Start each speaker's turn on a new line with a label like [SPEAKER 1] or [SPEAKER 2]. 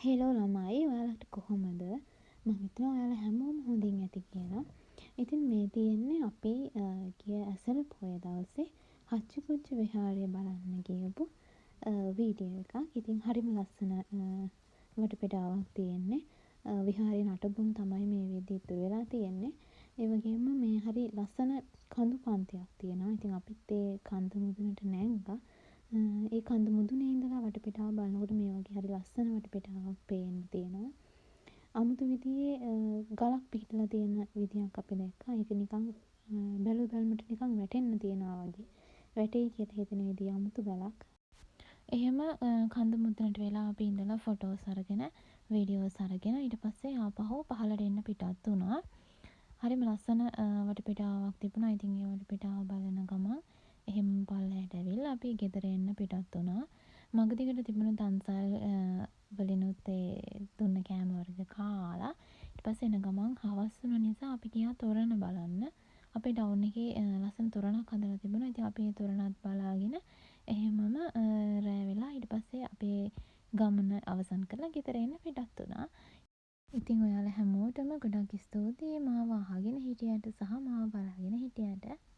[SPEAKER 1] Hello ළමයි ඔයාලට කොහොමද? මම හිතනවා ඔයාලා හැමෝම හොඳින් ඇති කියලා. ඉතින් මේ තියෙන්නේ අපි ගිය ඇසළ පොය දවසේ හච්චිපුච්චි විහාරය බලන්න ගියපු වීඩියෝ එකක්. ඉතින් හරිම ලස්සන වටපිටාවක් තියෙන්නේ. විහාරේ නටබුන් තමයි මේ වෙද්දි ඉතුරු වෙලා තියෙන්නේ. ඒ වගේම මේ හරි ලස්සන කඳු පන්තියක් තියෙනවා. ඉතින් අපිත් ඒ කන්ද මුදුනට නැංගා. ඒ කඳ මුදුනේ ඉඳලා වටපිටාව බලනකොට මේ වගේ හරි ලස්සන වටපිටාවක් පේන්න තියෙනවා. අමුතු විදිහේ ගලක් පිහිටලා තියෙන විදියක් අපි දැක්කා. ඒක නිකන් බැලු බැලමට නිකන් වැටෙන්න තියනවා වගේ. වැටෙයි කියලා හිතෙන විදිහ අමුතු ගලක්. එහෙම කඳ මුදුනට වෙලා අපි ඉඳලා ෆොටෝස් අරගෙන වීඩියෝස් අරගෙන ඊට පස්සේ ආපහු පහළට එන්න පිටත් වුණා. හරිම ලස්සන වටපිටාවක් තිබුණා. ඉතින් ඒ වටපිටාව බලන ගමන් එහෙම පල්ලෙහාට ඇවිල්ලා අපි ගෙදර එන්න පිටත් වුණා. මගදිකට තිබුණු දන්සල් වලිනුත් ඒ දුන්න කෑම වර්ග කාලා ඊට පස්සේ එන ගමන් හවස් වුණ නිසා අපි ගියා තොරණ බලන්න. අපේ ටවුන් එකේ ලස්සන තොරණක් හදලා තිබුණා. ඉතින් අපි ඒ තොරණත් බලාගෙන එහෙමම රෑ වෙලා ඊට පස්සේ අපේ ගමන අවසන් කරලා ගෙදර එන්න පිටත් වුණා. ඉතින් ඔයාලා හැමෝටම ගොඩක් ස්තුතියි මාව අහගෙන හිටියට සහ මාව බලාගෙන හිටියට.